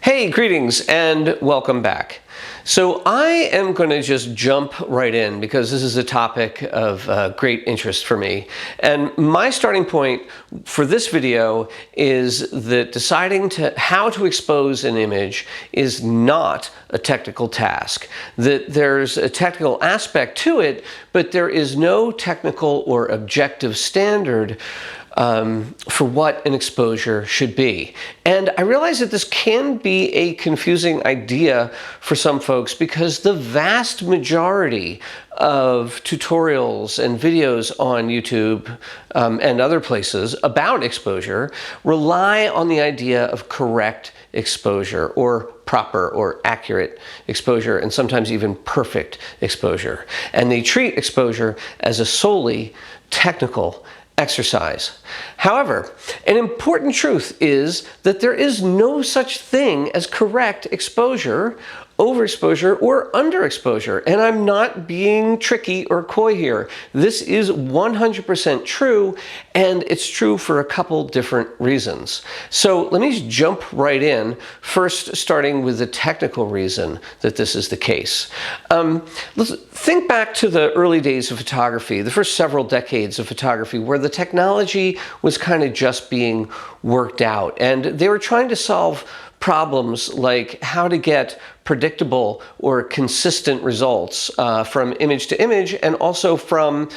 Hey, greetings and welcome back. So I am going to just jump right in because this is a topic of great interest for me. And my starting point for this video is that deciding how to expose an image is not a technical task. That there's a technical aspect to it, but there is no technical or objective standard for what an exposure should be. And I realize that this can be a confusing idea for some folks because the vast majority of tutorials and videos on YouTube and other places about exposure rely on the idea of correct exposure or proper or accurate exposure and sometimes even perfect exposure. And they treat exposure as a solely technical exercise. However, an important truth is that there is no such thing as correct exposure, overexposure, or underexposure. And I'm not being tricky or coy here. This is 100% true, and it's true for a couple different reasons. So let me just jump right in, first starting with the technical reason that this is the case. Let's think back to the early days of photography, the first several decades of photography, where the technology was kind of just being worked out, and they were trying to solve problems like how to get predictable or consistent results from image to image, and also from,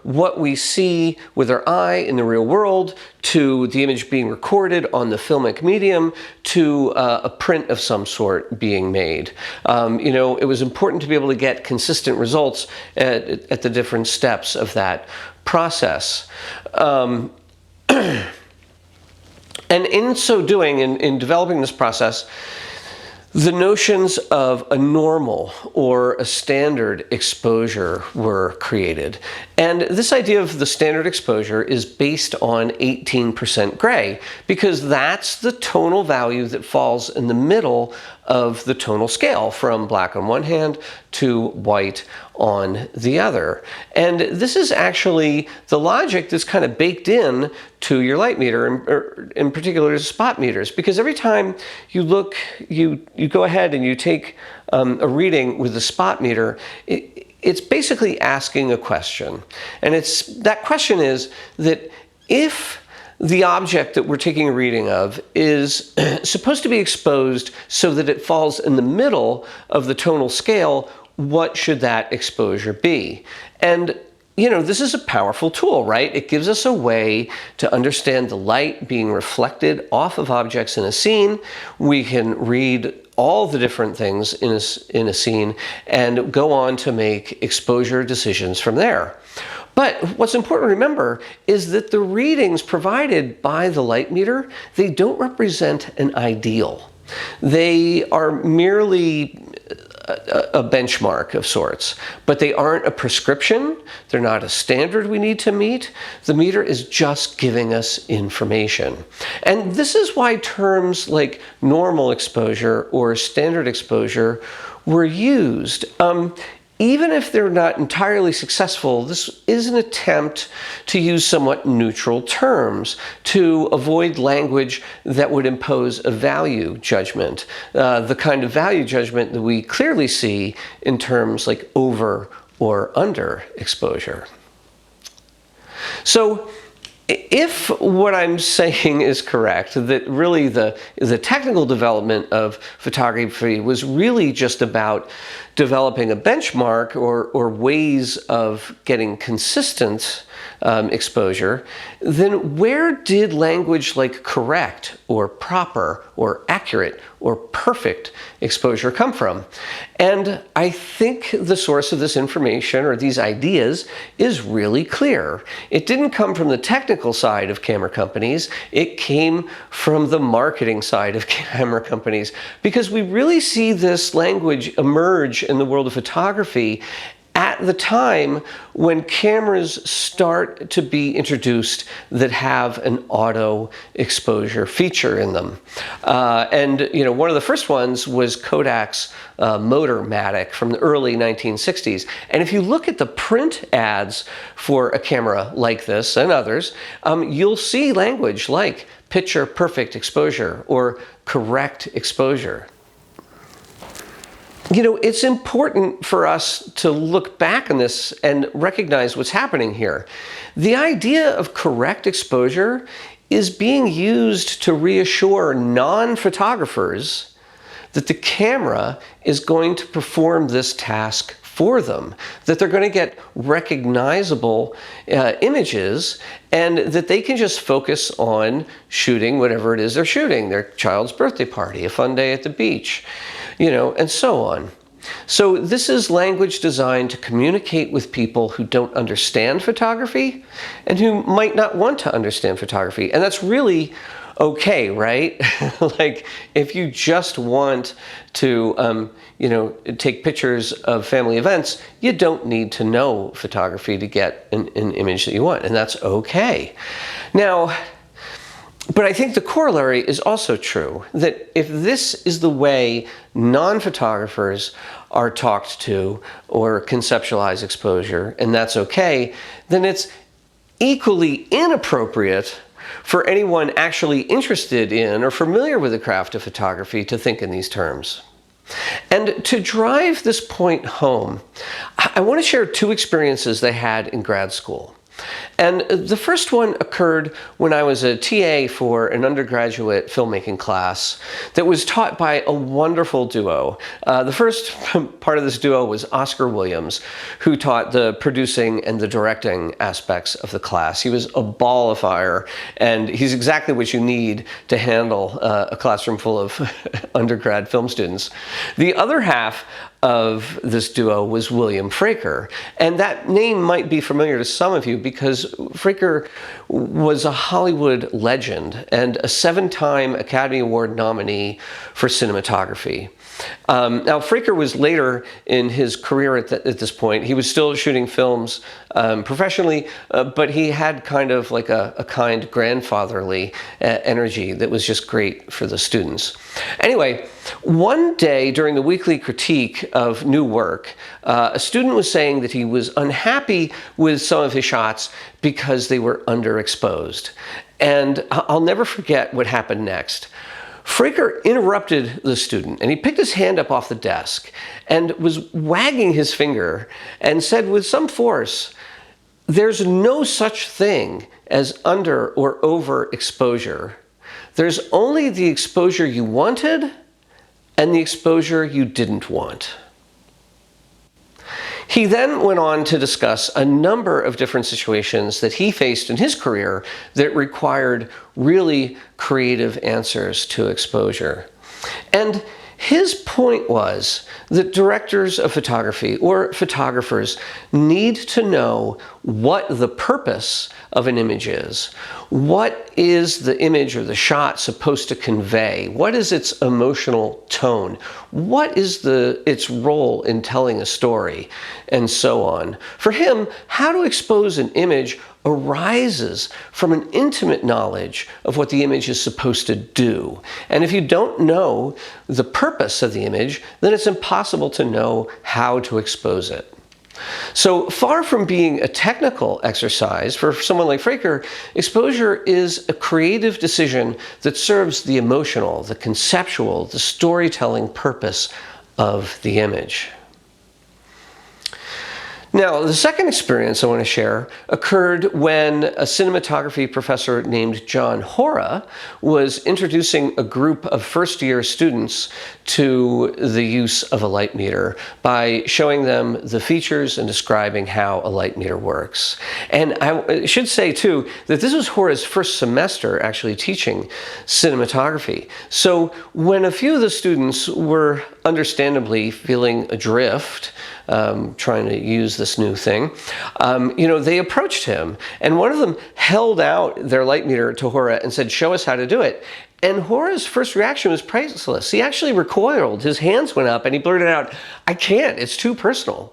what we see with our eye in the real world to the image being recorded on the filmic medium to a print of some sort being made. It was important to be able to get consistent results at the different steps of that process. And in so doing, in developing this process, the notions of a normal or a standard exposure were created. And this idea of the standard exposure is based on 18% gray, because that's the tonal value that falls in the middle of the tonal scale, from black on one hand to white on the other. And this is actually the logic that's kind of baked in to your light meter, or in particular spot meters, because every time you look, you go ahead and you take a reading with the spot meter, it's basically asking a question. And that question is that if the object that we're taking a reading of is supposed to be exposed so that it falls in the middle of the tonal scale, what should that exposure be? And this is a powerful tool, right? It gives us a way to understand the light being reflected off of objects in a scene. We can read all the different things in a scene and go on to make exposure decisions from there. But what's important to remember is that the readings provided by the light meter, they don't represent an ideal. They are merely a benchmark of sorts, but they aren't a prescription. They're not a standard we need to meet. The meter is just giving us information. And this is why terms like normal exposure or standard exposure were used. Even if they're not entirely successful, this is an attempt to use somewhat neutral terms to avoid language that would impose a value judgment, the kind of value judgment that we clearly see in terms like over or under exposure. So if what I'm saying is correct, that really the technical development of photography was really just about developing a benchmark or ways of getting consistent exposure, then where did language like correct or proper or accurate or perfect exposure come from? And I think the source of this information or these ideas is really clear. It didn't come from the technical side of camera companies. It came from the marketing side of camera companies, because we really see this language emerge in the world of photography at the time when cameras start to be introduced that have an auto exposure feature in them. And one of the first ones was Kodak's Motormatic from the early 1960s. And if you look at the print ads for a camera like this and others, you'll see language like picture perfect exposure or correct exposure. It's important for us to look back on this and recognize what's happening here. The idea of correct exposure is being used to reassure non-photographers that the camera is going to perform this task for them, that they're going to get recognizable images, and that they can just focus on shooting whatever it is they're shooting, their child's birthday party, a fun day at the beach, and so on. So this is language designed to communicate with people who don't understand photography and who might not want to understand photography. And that's really okay, right? Like if you just want to, take pictures of family events, you don't need to know photography to get an image that you want, and that's okay. Now, but I think the corollary is also true, that if this is the way non-photographers are talked to or conceptualize exposure, and that's okay, then it's equally inappropriate for anyone actually interested in or familiar with the craft of photography to think in these terms. And to drive this point home, I want to share two experiences they had in grad school. And the first one occurred when I was a TA for an undergraduate filmmaking class that was taught by a wonderful duo. The first part of this duo was Oscar Williams, who taught the producing and the directing aspects of the class. He was a ball of fire, and he's exactly what you need to handle a classroom full of undergrad film students. The other half of this duo was William Fraker, and that name might be familiar to some of you because Fraker was a Hollywood legend and a 7-time Academy Award nominee for cinematography. Now, Fraker was later in his career at this point. He was still shooting films professionally, but he had kind of like a kind grandfatherly energy that was just great for the students. Anyway, one day during the weekly critique of new work, a student was saying that he was unhappy with some of his shots because they were underexposed. And I'll never forget what happened next. Fraker interrupted the student, and he picked his hand up off the desk and was wagging his finger and said with some force, "There's no such thing as under or over exposure. There's only the exposure you wanted and the exposure you didn't want." He then went on to discuss a number of different situations that he faced in his career that required really creative answers to exposure. And his point was that directors of photography or photographers need to know what the purpose of an image is. What is the image or the shot supposed to convey? What is its emotional tone? What is its role in telling a story? And so on. For him, how to expose an image arises from an intimate knowledge of what the image is supposed to do. And if you don't know the purpose of the image, then it's impossible to know how to expose it. So far from being a technical exercise, for someone like Fraker, exposure is a creative decision that serves the emotional, the conceptual, the storytelling purpose of the image. Now, the second experience I want to share occurred when a cinematography professor named John Hora was introducing a group of first-year students to the use of a light meter by showing them the features and describing how a light meter works. And I should say, too, that this was Hora's first semester actually teaching cinematography. So when a few of the students were understandably feeling adrift, trying to use this new thing, they approached him, and one of them held out their light meter to Hora and said, "Show us how to do it." And Hora's first reaction was priceless. He actually recoiled, his hands went up, and he blurted out, "I can't, it's too personal."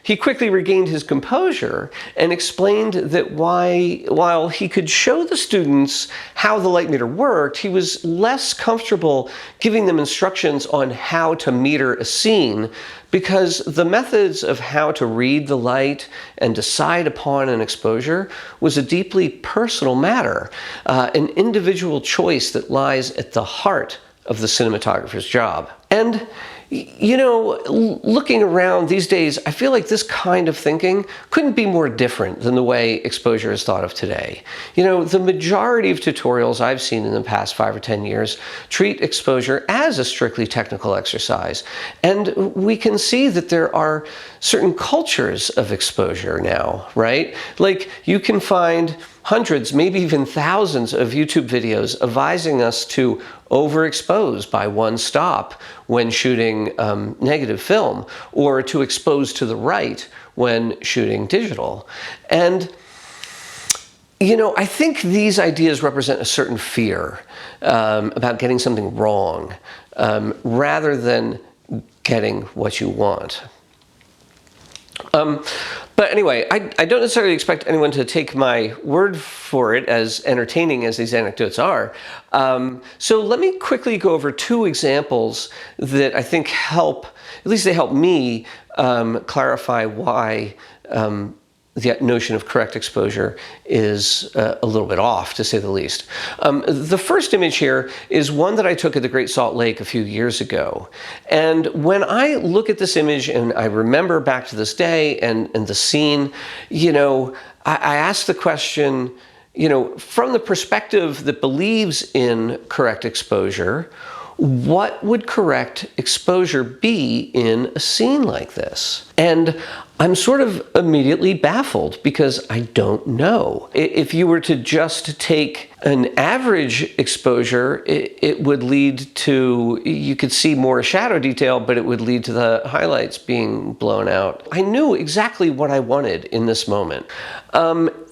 he quickly regained his composure and explained that while he could show the students how the light meter worked, he was less comfortable giving them instructions on how to meter a scene, because the methods of how to read the light and decide upon an exposure was a deeply personal matter, an individual choice that lies at the heart of the cinematographer's job. And you know, looking around these days, I feel like this kind of thinking couldn't be more different than the way exposure is thought of today. You know, the majority of tutorials I've seen in the past 5 or 10 years treat exposure as a strictly technical exercise. And we can see that there are certain cultures of exposure now, right? Like, you can find hundreds, maybe even thousands of YouTube videos advising us to overexpose by one stop when shooting negative film, or to expose to the right when shooting digital. And you know, I think these ideas represent a certain fear about getting something wrong, rather than getting what you want. But anyway, I don't necessarily expect anyone to take my word for it, as entertaining as these anecdotes are. So let me quickly go over 2 examples that I think help, at least they help me clarify why the notion of correct exposure is a little bit off, to say the least. The first image here is one that I took at the Great Salt Lake a few years ago. And when I look at this image and I remember back to this day and the scene, you know, I ask the question, you know, from the perspective that believes in correct exposure, what would correct exposure be in a scene like this? And I'm sort of immediately baffled, because I don't know. If you were to just take an average exposure, it would lead to, you could see more shadow detail, but it would lead to the highlights being blown out. I knew exactly what I wanted in this moment.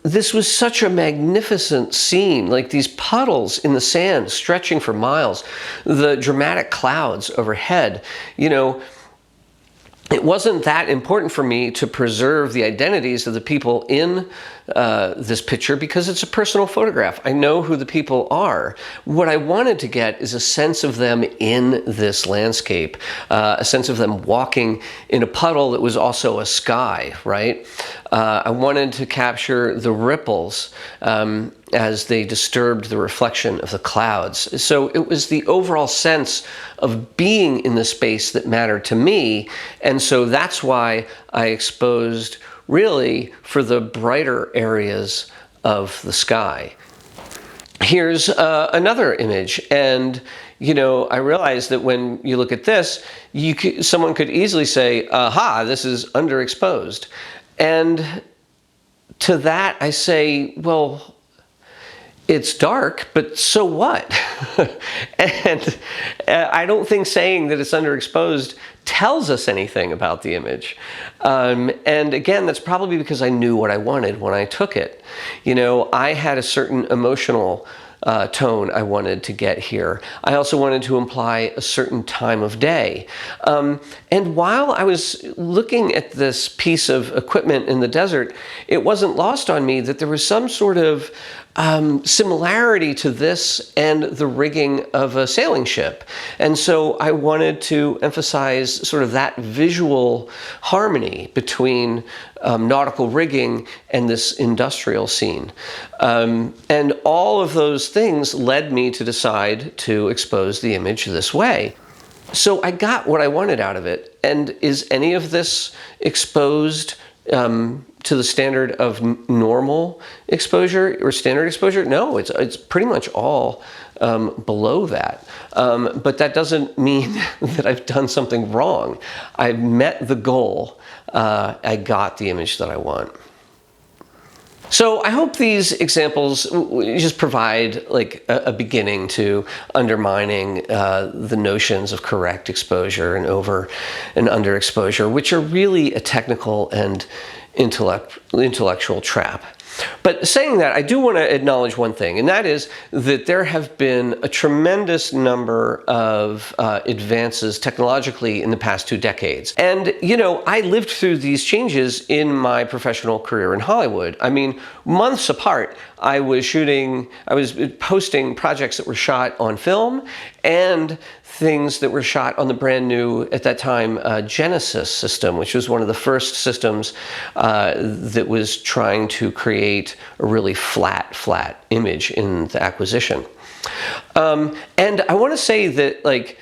This was such a magnificent scene, like these puddles in the sand stretching for miles, the dramatic clouds overhead. You know, it wasn't that important for me to preserve the identities of the people in this picture, because it's a personal photograph. I know who the people are. What I wanted to get is a sense of them in this landscape, a sense of them walking in a puddle that was also a sky, right? I wanted to capture the ripples as they disturbed the reflection of the clouds. So it was the overall sense of being in the space that mattered to me. And so that's why I exposed really for the brighter areas of the sky. Here's another image. And you know, I realized that when you look at this, someone could easily say, aha, this is underexposed. And to that I say, well, it's dark, but so what? And I don't think saying that it's underexposed tells us anything about the image. And again, that's probably because I knew what I wanted when I took it. You know, I had a certain emotional tone I wanted to get here. I also wanted to imply a certain time of day. And while I was looking at this piece of equipment in the desert, it wasn't lost on me that there was some sort of similarity to this and the rigging of a sailing ship. And so I wanted to emphasize sort of that visual harmony between nautical rigging and this industrial scene. And all of those things led me to decide to expose the image this way. So I got what I wanted out of it. And is any of this exposed to the standard of normal exposure or standard exposure? No, it's pretty much all below that. But that doesn't mean that I've done something wrong. I met the goal. I got the image that I want. So I hope these examples just provide like a beginning to undermining the notions of correct exposure and over and underexposure, which are really a technical and intellectual trap. But saying that, I do want to acknowledge one thing, and that is that there have been a tremendous number of advances technologically in the past 2 decades. And, you know, I lived through these changes in my professional career in Hollywood. I mean, months apart, I was posting projects that were shot on film and things that were shot on the brand new, at that time, Genesis system, which was one of the first systems that was trying to create a really flat image in the acquisition. And I want to say that, like,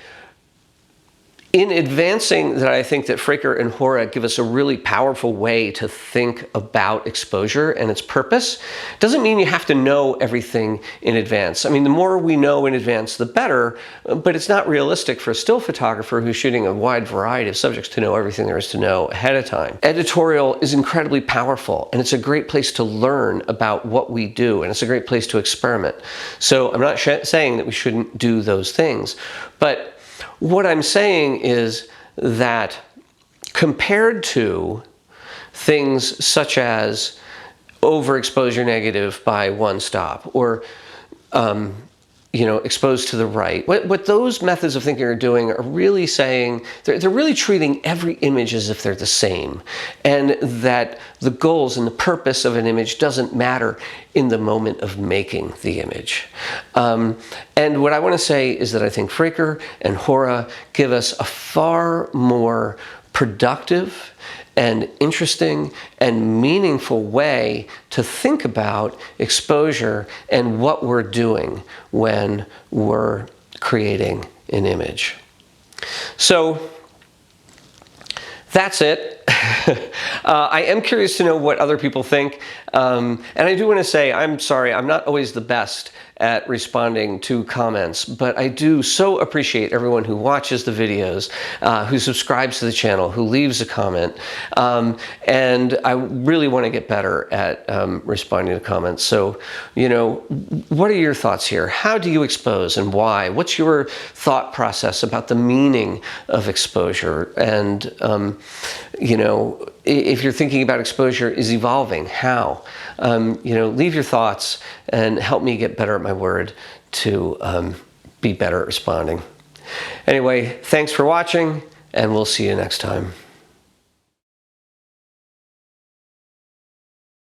in advancing that, I think that Fraker and Hora give us a really powerful way to think about exposure and its purpose. Doesn't mean you have to know everything in advance. I mean, the more we know in advance, the better, but it's not realistic for a still photographer who's shooting a wide variety of subjects to know everything there is to know ahead of time. Editorial is incredibly powerful, and it's a great place to learn about what we do, and it's a great place to experiment. So I'm not saying that we shouldn't do those things, but what I'm saying is that compared to things such as overexposure negative by one stop, or you know, exposed to the right, what those methods of thinking are doing are really saying, they're really treating every image as if they're the same, and that the goals and the purpose of an image doesn't matter in the moment of making the image. And what I want to say is that I think Fraker and Hora give us a far more productive and interesting and meaningful way to think about exposure and what we're doing when we're creating an image. So that's it. I am curious to know what other people think. And I do want to say, I'm sorry, I'm not always the best at responding to comments, but I do so appreciate everyone who watches the videos, who subscribes to the channel, who leaves a comment. And I really want to get better at responding to comments. So, you know, what are your thoughts here? How do you expose and why? What's your thought process about the meaning of exposure? And, you know, if you're thinking about exposure is evolving, how? You know, leave your thoughts and help me get better at my word to be better at responding. Anyway, thanks for watching, and we'll see you next time.